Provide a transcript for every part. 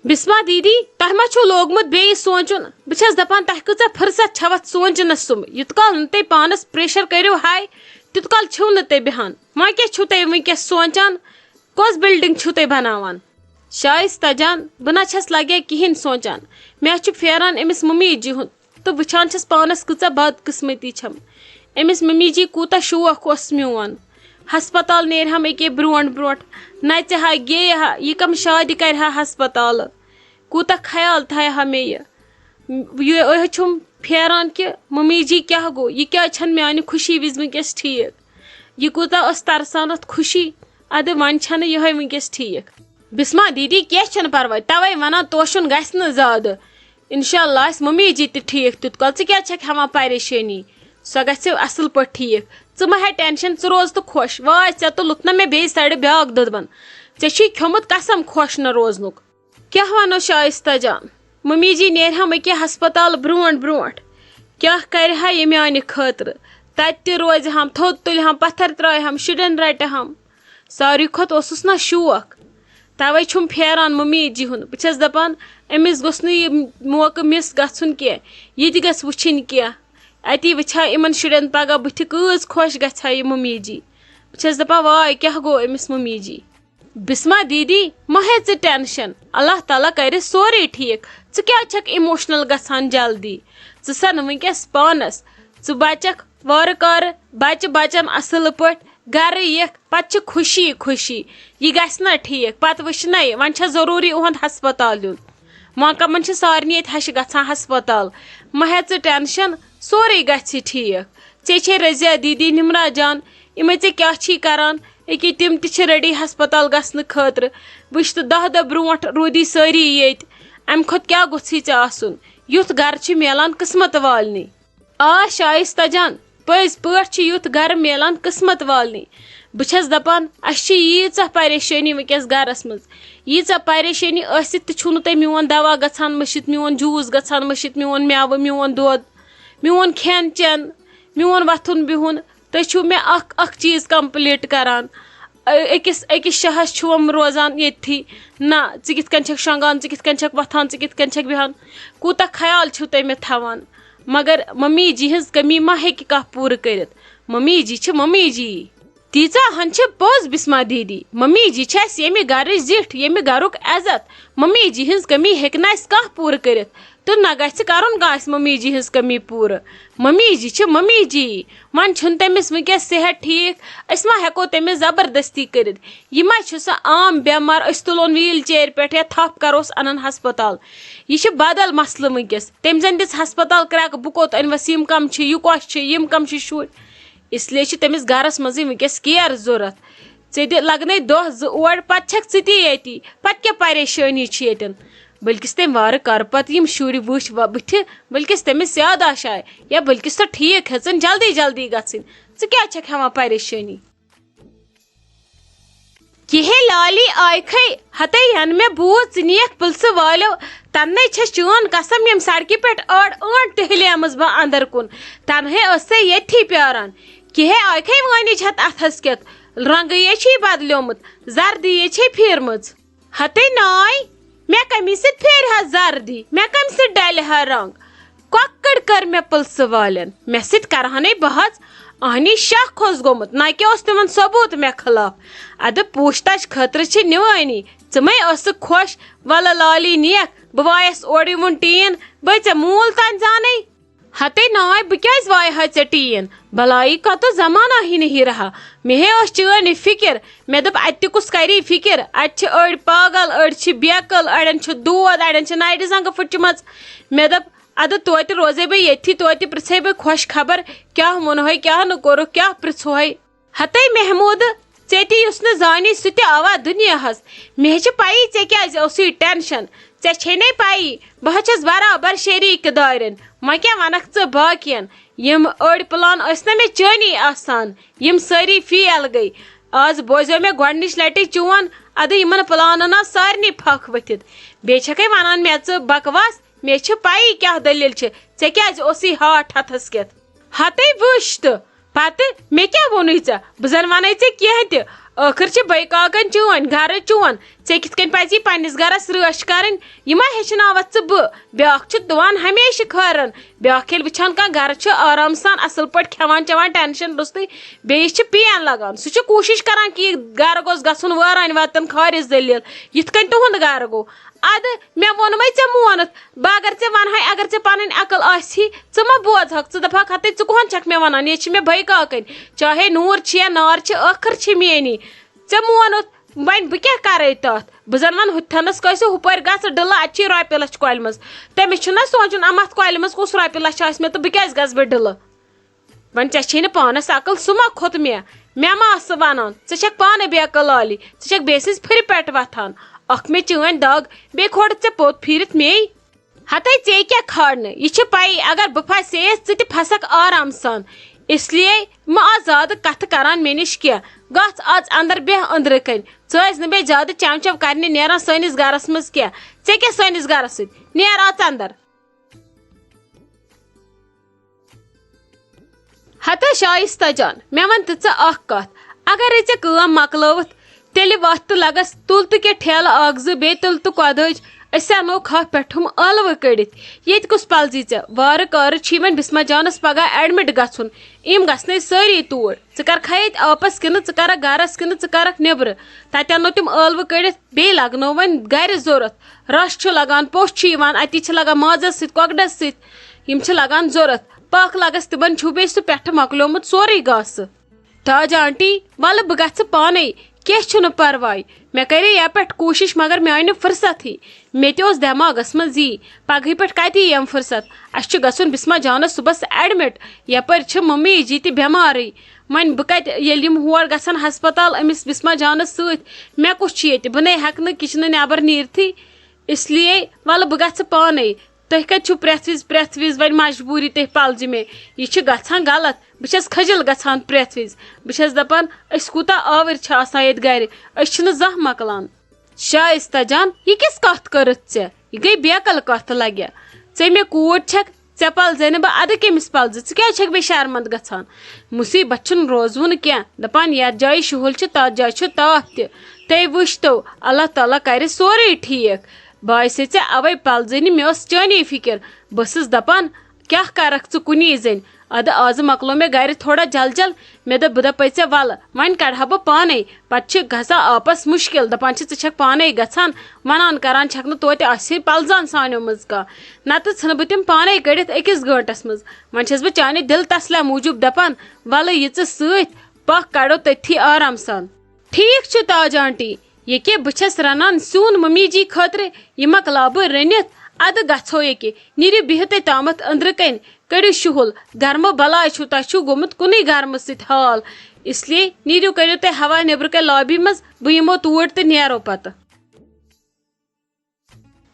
بسما دیدی تہ ما چھو لوگمت بے سوچن بچس دپان تہ کچھ فرصت چھوت سوچنس سم یت کال تے پانس پریشر کرو ہائی تیت کال چھو نہ تے بہان ما کیا چھو تے ونکس سوچان کس بلڈنگ چھو تے بناوان شائستہ جان بنا چھس لگے کہین سوچان میں چھ پھیران امس ممی جی ہن تو وچھان چھس پانس کچھ بد قسمتی چھم امس ممی جی کوتا شوق اس میون ہسپتال نیر ہم اکے برونٹ برونٹ نچ ہا گے ہا یہ کم شادی کر ہا ہسپتال کوتا خیال تھا ہمیں یہ چھم پھیران کہ ممی جی کیا گو یہ کیا چھن میانہ خوشی وز ونکس ٹھیک یہ کوتا اس ترسان ات خوشی اد ون چھن یہ ونکس ٹھیک بسما دیدی کیا چھن پرواے توے ونان توشن گژھِ نہ زیادہ انشاءاللہ اس ممی جی تہ ٹھیک تیت کال ژٕ کیا چھکھ ہٮ۪وان پریشانی سۄ گژھِ اصل پٲٹھۍ ٹھیک ژٕ مہ ہے ٹینشن ژٕ روز تہٕ خۄش واے ژےٚ تُلُتھ نہ مےٚ بیٚیہِ سایڈٕ بیٛاکھ دٔدبن ژےٚ چھُے کھیوٚمُت قسم خۄش نہ روزنُک کیٛاہ وَنو شائستہ جان ممی جی نیرہم أکے ہسپتال برونٛٹھ برونٛٹھ کیٛاہ کرِ ہا یہِ میانہِ خٲطرٕ تتہِ تہِ روزِ ہم تھوٚد تُلہِ ہم پتھر ترٛایہِ ہم شُرٮ۪ن رٹہِ ہم ساروی کھۄتہٕ اوسُس نا شوق توے چھُم پھیران ممی جی ہُنٛد بہٕ چھس دپان أمِس گوٚژھ نہٕ یہِ موقعہٕ مس گژھُن کینٛہہ یہِ تہِ گژھِ وٕچھِنۍ کینٛہہ اتی وٕچھ ہا یِمن شُرٮ۪ن پگاہ بٕتھِ کۭژ خۄش گژھِ ہا یہِ ممی جی بہٕ چھس دپان واے کیٛاہ گوٚو أمِس ممی جی بسما دیدی مہ ہے ژٕ ٹینشن اللہ تعالیٰ کرِ سورُے ٹھیک ژٕ کیٛازِ چھکھ اِموشنل گژھان جلدی ژٕ سن ونکس پانس ژٕ بچکھ وارٕ کارٕ بچہِ بچن اصل پٲٹھۍ گرٕ یِکھ پتہٕ چھِ خوشی خوشی یہ گژھِ نا ٹھیک پتہٕ وٕچھنے وۄنۍ چھا ضروٗری اُہُنٛد ہسپتال یُن وۄنۍ کمن چھِ سارنٕے ییٚتہِ ہشہِ گژھان ہسپتال مہ ہے ژٕ ٹینشن سورُے گژھِ ٹھیک ژےٚ چھے رضیہ دیدی نمرا جان یِمے ژےٚ کیٛاہ چھی کران أکے تِم تہِ چھِ ریڈی ہسپتال گژھنہٕ خٲطرٕ وٕچھ تہٕ دہ برونٛٹھ روٗدی سٲری ییٚتہِ امہِ کھۄتہٕ کیٛاہ گوٚژھُے ژےٚ آسُن یُتھ گرٕ چھُ میلان قسمت والنٕے آ شائستہ جان پٔزۍ پٲٹھۍ چھُ یُتھ گرٕ میلان قسمت والنٕے بہٕ چھس دپان اسہِ چھِ ییٖژاہ پریشٲنی ونکیٚس گرس منٛز ییٖژاہ پریشٲنی ٲسِتھ تہِ چھُو نہٕ تۄہہِ میون دوا گژھان مٔشِتھ میون جوٗس گژھان مٔشِتھ میون میوٕ میون دۄد میون کھٮ۪ن چٮ۪ن میون وۄتھُن بِہُن تُہۍ چھِو مےٚ اکھ اکھ چیٖز کمپلیٖٹ کران أکِس شہس چھُوم روزان ییٚتھی نہ ژٕ کِتھ کٔنۍ چھکھ شۄنٛگان ژٕ کِتھ کٔنۍ چھکھ وۄتھان ژٕ کِتھ کٔنۍ چھکھ بیٚہوان کوٗتاہ خیال چھِو تُہۍ مےٚ تھاوان مگر ممی جی ہٕنٛز کٔمی ما ہیٚکہِ کانٛہہ پوٗرٕ کٔرِتھ ممی جی چھِ ممی جی تیٖژاہ ہن چھِ پوٚز بسما دیدی ممی جی چھِ اسہِ ییٚمہِ گرٕچ زِٹھ ییٚمہِ گرُک عزت ممی جی ہٕنٛز کٔمی ہیٚکہِ نہٕ اسہِ کانٛہہ پوٗرٕ کٔرِتھ تہٕ نہ گژھِ کرُن کانٛہہ اسہِ ممی جی ہٕنٛز کٔمی پوٗرٕ ممی جی چھِ ممی جی وۄنۍ چھُنہٕ تٔمِس ونکیٚس صحت ٹھیک أسۍ ما ہیٚکو تٔمِس زبردستی کٔرِتھ یہِ ما چھُ سۄ عام بٮ۪مار أسۍ تُلون ویٖل چیرِ پٮ۪ٹھ یا تھپھ کروس انن ہسپتال یہِ چھِ بدل مسلہٕ ونکیٚس تٔمۍ زن دِژ ہسپتال کرٛٮ۪کہٕ بہٕ کوٚت أنۍوَس یِم کم چھِ یہِ کۄس چھِ یِم کم چھِ شُرۍ اسلیے چھِ تٔمِس گرس منٛزٕے ونکیٚس کیر ضوٚرتھ ژےٚ دِ لگنے دۄہ زٕ اور پتہٕ چھکھ ژٕ تہِ ییٚتی پتہٕ کیٛاہ پریشٲنی چھِ ییٚتٮ۪ن بلکِس تٔمۍ وارٕ کارٕ پتہٕ یِم شُرۍ وٕچھ بٕتھِ بلکِس تٔمِس یاداش آے یا بلکِس سۄ ٹھیک ہیٚژٕن جلدی جلدی گژھٕنۍ ژٕ کیٛازِ چھکھ ہٮ۪وان پریشٲنی کِہے لالی آیکھے ہتے ین مےٚ بوٗز ژٕ نِیَکھ پُلسہٕ والیو تننے چھےٚ چٲن قسم ییٚمہِ سڑکہِ پٮ۪ٹھ ٲنٹ تہِ ہلیمٕژ بہٕ اندر کُن تنہے ٲس سۄ ییٚتھی پیاران کِہے آیکھے وٲنِج ہتھ اتھس کٮ۪تھ رنگہٕ چھے بدلیومُت زردی چھے پھیرمٕژ ہتے ناے مےٚ کمہِ سۭتۍ پھیرِ ہا زردی مےٚ کمہِ سۭتۍ ڈلہِ ہا رنگ کۄکٕر کٔر مےٚ پُلسہٕ والٮ۪ن مےٚ سۭتۍ کرہانے بحث اہنی شک اوس گوٚمُت نہ کہِ اوس تِمن ثبوٗت مےٚ خلاف ادٕ پوٗچھ تاچھ خٲطرٕ چھِ نِوٲنی ژٕ مے ٲسٕکھ خۄش ولہٕ لالی نِیَکھ بہٕ وایس اورٕ یِوُن ٹیٖن بے ژےٚ موٗل تانۍ زانے ہتے ناے بہٕ کیٛازِ وایہِ ہا ژےٚ ٹیٖن بلائی کا تو زمانہ ہی نہیں رہا مےٚ ہے ٲس چٲنۍ فِکر مےٚ دوٚپ اتہِ تہِ کُس کری فِکر اتہِ چھِ أڑۍ پاگل أڑۍ چھِ بیکٕل اڑٮ۪ن چھُ دود اڑٮ۪ن چھِ نرِ زنٛگہٕ پھٕٹمٕژ مےٚ دوٚپ ادٕ توتہِ روزے بہٕ ییٚتھی توتہِ پرژھے بہٕ خۄش خبر کیٛاہ ووٚنہوے کیٛاہ نہٕ کوٚرُکھ کیٛاہ پرژھوہے ہتے محموٗدٕ ژےٚ تہِ یُس نہٕ زانی سُہ تہِ آوا دُنیاہس مےٚ ہے چھِ پایی ژےٚ کیٛازِ اوسُے ٹینشن ژےٚ چھے نے پایی بہٕ چھس برابر شریٖک دارٮ۪ن وۄنۍ کیٛاہ ونکھ ژٕ باقین یِم أڑۍ پلان ٲسۍ نا مےٚ چٲنی آسان یِم سٲری فیل گٔے آز بوزیو مےٚ گۄڈنِچ لٹہِ چون ادٕ یِمن پلانن آو سارنٕے پھکھ ؤتھِتھ بیٚیہِ چھکھے ونان مےٚ ژٕ بکواس مےٚ چھِ پایی کیٛاہ دٔلیٖل چھِ ژےٚ کیٛازِ اوسُے ہاٹھ ہتھس کٮ۪تھ ہتے وٕچھ تہٕ پتہٕ مےٚ کیٛاہ ووٚنُے ژےٚ بہٕ زن ونَے ژےٚ کینٛہہ تہِ آخر چھ بے کاکن چون گھر چون ے کت کن پزی پنس گرس رش کرن یہ ہچناوت ژٕ بہٕ بیاکھ چھ دِوان ہمیشہ کھارن بیاکھ ییٚلہِ وٕچھان کانٛہہ گرٕ چھ آرام سان اصل پٲٹھۍ کھٮ۪وان چٮ۪وان ٹینشن روٚستٕے بیٚیس چھ پین لگان سُہ چھ کوٗشش کران کہ یہِ گرٕ گوٚژھ گژھُن وٲرانہِ وتن خٲرس ذٔلیٖل یِتھ کٔنۍ تُہُنٛد گرٕ گوٚو اد مےٚ ووٚنمے ژےٚ مونُتھ بہٕ اگر ژےٚ ونہے اگر ژےٚ پنٕنۍ عقل آسی ژٕ ما بوزہکھ ژٕ دپہکھ ہتے ژٕ کۄہن چھکھ مےٚ ونان ییٚتہِ چھِ مےٚ بے کاکٕنۍ چاہے نوٗر چھ یا نار چھ ٲخر چھ میٲنی ژےٚ مونُتھ وۄنۍ بہٕ کیٛاہ کرے تتھ بہٕ زن ون ہُتھنس کٲنٛسہِ ہُپٲرۍ گژھ ڈٕلہٕ اتہِ چھی رۄپیہِ لچھ کۄلہِ منٛز تٔمِس چھُنہ سونٛچُن اَتھ کۄلہِ منٛز کُس رۄپیہِ لچھ آسہِ مےٚ تہٕ بہٕ کیٛازِ گژھٕ بہٕ ڈٕلہٕ وۄنۍ ژےٚ چھے نہٕ پانس عقل سُہ ما کھوٚت مےٚ ما ٲس سُہ ونان ژٕ چھکھ پانہٕ بے عقل عالی ژٕ چھکھ بیٚیہِ سٕنٛزِ پھِرِ پٮ۪ٹھ وتھان اکھ مےٚ چٲنۍ دگ بیٚیہِ کھولُتھ ژےٚ پوٚت پھیٖرِتھ میٚے ہتے ژے کیٛاہ کھارنہٕ یہِ چھِ پایی اگر بہٕ پھسییس ژٕ تہِ پھسکھ آرام سان اس لیے مہ آز زیادٕ کتھٕ کران مےٚ نِش کینٛہہ گژھ آز اندر بیٚہہ أنٛدرٕ کَنۍ ژٕ ٲسۍ نہٕ بیٚیہِ زیادٕ چم چم کرنہِ نیران سٲنِس گرس منٛز کینٛہہ ژےٚ کیٛاہ سٲنِس گرس سۭتۍ نیر اژ اندر ہتا شائستہ جان مےٚ ون تہٕ ژٕ اکھ کتھ اگرے ژےٚ کٲم مۄکلٲوٕتھ تیٚلہِ وتھ تہٕ لگس تُل تہٕ کینٛہہ ٹھیلہٕ اکھ زٕ بیٚیہِ تُل تہٕ کۄدٕج أسۍ انو کھہہ پٮ۪ٹھُم ٲلوٕ کٔڑِتھ ییٚتہِ کُس پلزی ژےٚ وارٕ کارٕ چھی وۄنۍ بسما جانس پگاہ ایڈمٹ گژھُن یِم گژھنَے سٲری توٗرۍ ژٕ کرکھا ییٚتہِ آپس کِنہٕ ژٕ کرکھ گرس کِنہٕ ژٕ کرکھ نیبرٕ تتہِ انو تِم ٲلوٕ کٔڑِتھ بیٚیہِ لگنو وۄنۍ گرِ ضوٚرتھ رش چھُ لگان پوٚژھ چھُ یِوان اتی چھِ لگان مازس سۭتۍ کۄکرس سۭتۍ یِم چھِ لگان ضوٚرتھ پاکھ لگس تِمن چھُ بیٚیہِ سُہ پٮ۪ٹھٕ مۄکلیومُت سورُے گاسہٕ تاج آنٹی ولہٕ بہٕ گژھٕ پانے کینٛہہ چھُنہٕ پرواے مےٚ کرے یپہِ پٮ۪ٹھ کوٗشش مگر مےٚ آیہِ نہٕ فرصتھٕے مےٚ تہِ اوس دٮ۪ماغس منٛز یی پگہٕے پٮ۪ٹھ کتہِ یِم فرصت اسہِ چھُ گژھُن بسما جانس صبحس ایڈمٹ یپٲرۍ چھِ ممی جی تہِ بٮ۪مارٕے وۄنۍ بہٕ کتہِ ییٚلہِ یِم ہور گژھن ہسپتال أمِس بسما جانس سۭتۍ مےٚ کُس چھُ ییٚتہِ بہٕ نے ہٮ۪کہٕ نہٕ کچنہٕ نٮ۪بر نیٖرتھٕے اس لیے ولہٕ بہٕ گژھٕ پانے تُہۍ کتہِ چھِو پرٛٮ۪تھ وِزِ وۄنۍ مجبوٗری تُہۍ پلزِ مےٚ یہِ چھِ گژھان غلط بہٕ چھس کھٔجل گژھان پرٛٮ۪تھ وِزِ بہٕ چھس دپان أسۍ کوٗتاہ آوٕرۍ چھِ آسان ییٚتہِ گرِ أسۍ چھِنہٕ زانٛہہ مۄکلان شائستہ جان یہِ کِژھ کتھ کٔرٕتھ ژےٚ یہِ گٔے بیقل کتھ لگہِ ژےٚ مےٚ کوٗر چھکھ ژےٚ پلزے نہٕ بہٕ ادٕ کٔمِس پلزٕ ژٕ کیٛازِ چھکھ بیٚیہِ شرمنٛد گژھان مُصیبت چھُنہٕ روزوُن کینٛہہ دپان یتھ جایہِ شُہُل چھُ تتھ جایہِ چھُ تاپھ تہِ تُہۍ وٕچھتو اللہ تعالیٰ کرِ سورُے ٹھیٖک بہٕ آسے ژےٚ اوے پلزٲنی مےٚ ٲس چٲنی فکر بہٕ ٲسٕس دپان کیٛاہ کرکھ ژٕ کُنی زٔنۍ ادٕ آزٕ مۄکلو مےٚ گرِ تھوڑا جل مےٚ دوٚپ بہٕ دپے ژےٚ ولہٕ وۄنۍ کڑہا بہٕ پانے پتہٕ چھِ گژھان آپس مُشکل دپان چھِ ژٕ چھکھ پانے گژھان ونان کران چھکھ نہٕ توتہِ آسہِ پلزان سانیو منٛز کانٛہہ نتہٕ ژھٕنہٕ بہٕ تِم پانے کٔڑِتھ أکِس گٲنٛٹس منٛز وۄنۍ چھس بہٕ چانہِ دل تسلیا موٗجوٗب دپان ولہٕ یہِ ژٕ سۭتۍ پکھ کڑو تٔتھی آرام سان ٹھیٖک چھُ تاج آنٹی ییٚکیٛاہ بہٕ چھس رنان سیُن ممی جی خٲطرٕ یہِ مۄکلاو بہٕ رٔنِتھ ادٕ گژھو ییٚکیٛاہ نیٖرِو بِہِو تُہۍ تامتھ أنٛدرٕ کَنۍ کٔڑِو شُہُل گرمہٕ بلاے چھُو تۄہہِ چھُو گوٚمُت کُنُے گرمہٕ سۭتۍ حال اس لیے نیٖرِو کٔرِو تُہۍ ہوا نیبرٕ کَنۍ لابی منٛز بہٕ یِمو توٗرۍ تہٕ نیرو پتہٕ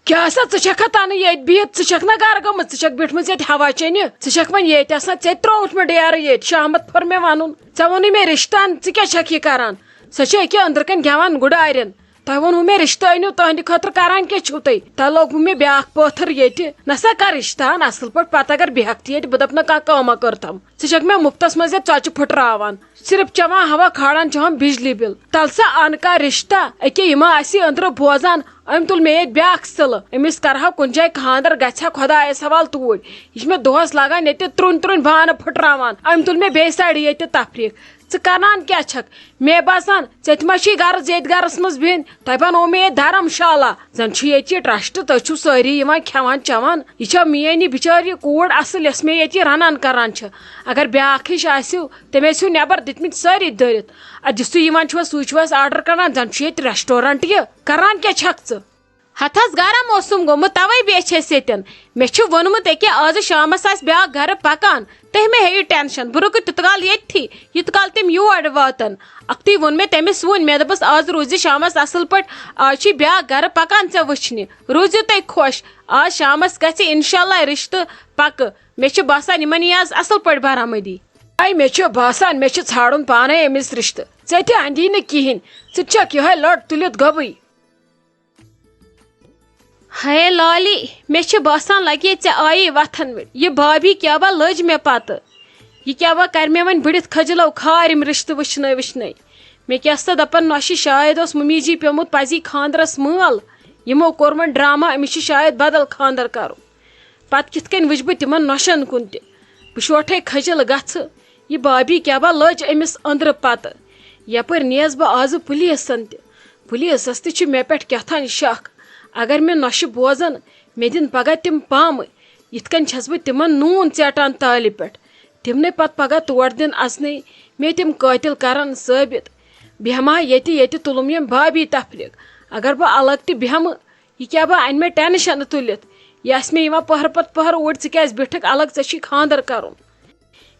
کیٛاہ سا ژٕ چھکھا تنہٕ ییٚتہِ بِہِتھ ژٕ چھکھ نا گرٕ گٔمٕژ ژٕ چھکھ بیٖٹھمٕژ ییٚتہِ ہوا چیٚنہِ ژٕ چھکھ وۄنۍ ییٚتہِ آسان ژےٚ ترٛووُتھ مےٚ ڈیرٕ ییٚتہِ شامت پھوٚر مےٚ ونُن ژےٚ ووٚنُے مےٚ رِشتہٕ ان ژٕ کیٛاہ چھکھ یہِ کران سۄ چھِ أکیٛاہ أنٛدرٕ کَنۍ گٮ۪وان گُڈارٮ۪ن تۄہہِ ووٚنوُ مےٚ رِشتہٕ أنِو تُہنٛدِ خٲطرٕ کران کیٛاہ چھِو تۄہہِ لوگوُ مےٚ بیاکھ پٲتھٕر ییٚتہِ نسا کر رِشتہٕ ان اصل پٲٹھۍ پتہٕ اگر بیہکھ تہِ ییٚتہِ بہٕ دپہٕ نہٕ کانٛہہ کٲما کٔرتھم ژٕ چھکھ مےٚ مُفتس منٛز ییٚتہِ ژۄچہِ پھٕٹراوان صرف چٮ۪وان ہوا کھالان چٮ۪وان بجلی بِل تل سا ان کانٛہہ رِشتہ أکیٛاہ یہِ ما آسی أنٛدرٕ بوزان أمۍ تُل مےٚ ییٚتہِ بیاکھ سِلہٕ أمِس کرہا کُنہِ جایہِ خانٛدر گژھِ ہا خۄدایس حوالہٕ توٗرۍ یہِ چھِ مےٚ دۄہس لاگان ییٚتہِ ترُنۍ بانہٕ پھٕٹراوان أمۍ تُل مےٚ بیٚیہِ سایڈٕ ییٚتہِ تفریٖق ژٕ کران کیٛاہ چھکھ مےٚ باسان ژےٚ تہِ ما چھُے غرض ییٚتہِ گرس منٛز بِہِنۍ تۄہہِ بنوو مےٚ ییٚتہِ دھرم شالا زن چھُ ییٚتہِ یہِ ٹرسٹ تُہۍ چھِو سٲری یِوان کھٮ۪وان چٮ۪وان یہِ چھا میٲنۍ یہِ بِچٲر یہِ کوٗر اصل یۄس مےٚ ییٚتہِ یہِ رنان کران چھِ اگر بیاکھ ہِش آسِو تٔمۍ ٲسِو نٮ۪بر دِتمٕتۍ سٲری دٔرِتھ ادٕ یُس تُہۍ یِوان چھِو سُے چھُو اَسہِ آرڈر کران زن چھُ ییٚتہِ ریسٹورنٹ یہِ کران کیٛاہ چھکھ ژٕ ہتھ حظ گرم اوسُم گوٚمُت توے بیچھ أسۍ ییٚتٮ۪ن مےٚ چھُ ووٚنمُت أکیٛاہ آزٕ شامس آسہِ بیاکھ گرٕ پکان تُہۍ مہ ہیٚیِو ٹینشن بہٕ رُکہٕ تیوٗت کال ییٚتھی یوٗت کال تِم یور واتن اکھتُے ووٚن مےٚ تٔمِس وُنۍ مےٚ دوٚپُس آز روٗزِ شامس اصل پٲٹھۍ آز چھُے بیاکھ گرٕ پکان ژےٚ وٕچھنہِ روٗزِو تُہۍ خۄش آز شامس گژھِ انشاء اللہ رِشتہٕ پکہٕ مےٚ چھُ باسان یِمن یی آز اصل پٲٹھۍ برآمدی مےٚ چھُ باسان مےٚ چھُ ژھانڈُن پانے أمِس رِشتہٕ ژےٚ تہِ اندی نہٕ کِہینۍ ژٕ تہِ چھکھ یِہوے لٔٹ تُلِتھ گوٚبٕے ہے لالی مےٚ چھُ باسان لگے ژےٚ آیی وتھن وِٹھ یہِ بھابی کیٛاہ با لٔج مےٚ پتہٕ یہِ کیٛاہ با کرِ مےٚ وۄنۍ بٔڑِتھ کھٔجلو کھار یِم رِشتہٕ وٕچھنٲے مے کیاہ دپان نوشہِ شاید اوس ممی جی پیومُت پزی خاندرس مٲل یمو کوٚرمُت ڈرامہ أمِس چھُ شاید بدل خاندر کرُن پتہٕ کِتھ کٔنۍ وٕچھ بہٕ تِمن نۄشن کُن تہِ بہٕ شوٹھے کھٔجل گژھٕ یہ بابی کیاہ با لٔج أمِس أنٛدرٕ پتہٕ یپٲرۍ نیس بہٕ آزٕ پُلیٖسن تہِ پُلیٖسس تہِ چھُ مےٚ پٮ۪ٹھ کیٛاہتانۍ شک اگر مےٚ نۄشہِ بوزن مےٚ دِن پگاہ تِم پامہٕ یِتھ کٔنۍ چھس بہٕ تِمن نوٗن ژیٹان تالہِ پٮ۪ٹھ تِمنے پتہٕ پگاہ تور دِن اژنٕے مےٚ تِم قٲتِل کرن ثٲبت بیٚہما ییٚتہِ تُلُم یِم بابی تفریٖق اگر بہٕ الگ تہِ بیٚہمہٕ یہِ کیاہ با انہِ مےٚ ٹینشن تُلِتھ یہِ آسہِ مےٚ یِوان پٔہر پتہٕ پٔہر اوٗرۍ ژٕ کیازِ بیٖٹھٕکھ الگ ژےٚ چھی خاندر کرُن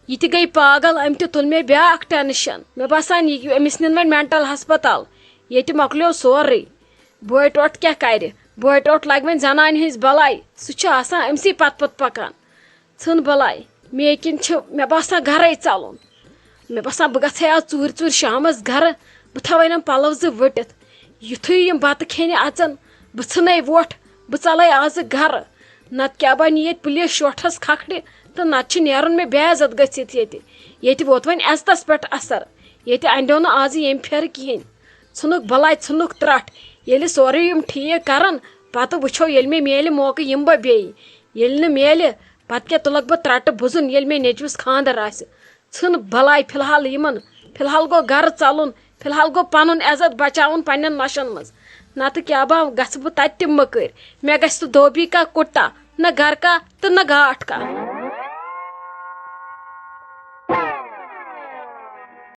یہِ تہِ گٔے پاگل أمۍ تہِ تُل مےٚ بیاکھ ٹینشن مےٚ باسان یہِ أمِس نِن وۄنۍ مینٹل ہسپتال ییٚتہِ مۄکلیو سورُے بوے ٹوٹھ کیاہ کرِ بوے ٹوٹھ لگہِ وۄنۍ زنانہِ ہٕنٛز بلاے سُہ چھُ آسان أمسٕے پتہٕ پکان ژھٕن بلاے مے کِنۍ چھُ مےٚ باسان گرے ژلُن مےٚ باسان بہٕ گژھے آز ژوٗرِ شامس گرٕ بہٕ تھاوے یِم پلو زٕ ؤٹِتھ یُتھُے یِم بتہٕ کھیٚنہِ اژن بہٕ ژھٕنے وۄٹھ بہٕ ژلے آزٕ گرٕ نتہٕ کیاہ بنہِ ییٚتہِ پُلیٖس شوٹھس کھکھرِ تہٕ نتہٕ چھُ نیرُن مےٚ بے عزت گٔژھِتھ ییٚتہِ ووت وۄنۍ عزتس پٮ۪ٹھ اثر ییٚتہِ انڈیو نہٕ آزٕ ییٚمہِ پھیرٕ کہیٖنۍ ژھٕنُکھ بلاے ژھٕنُکھ ترٹھ ییٚلہِ سورُے یِم ٹھیٖک کرن پتہٕ وٕچھو ییٚلہِ مےٚ میلہِ موقعہٕ یِمہٕ بہٕ بیٚیہِ ییٚلہِ نہٕ میلہِ پتہٕ کیاہ تُلکھ بہٕ ترٹہٕ بُزُن ییٚلہِ مےٚ نیٚچوِس خاندر آسہِ ژھٕن بلاے فِلحال یِمن فِلحال گوٚو گرٕ ژلُن فِلحال گوٚو پنُن عزت بچاوُن پننٮ۪ن نۄشن منٛز نتہٕ کیاہ با گژھٕ بہٕ تتہِ تہِ مٔکٕرۍ مےٚ گژھِ سُہ دھوبی کا کُٹا نہ گرٕ کا تہٕ نہ گاٹھ کا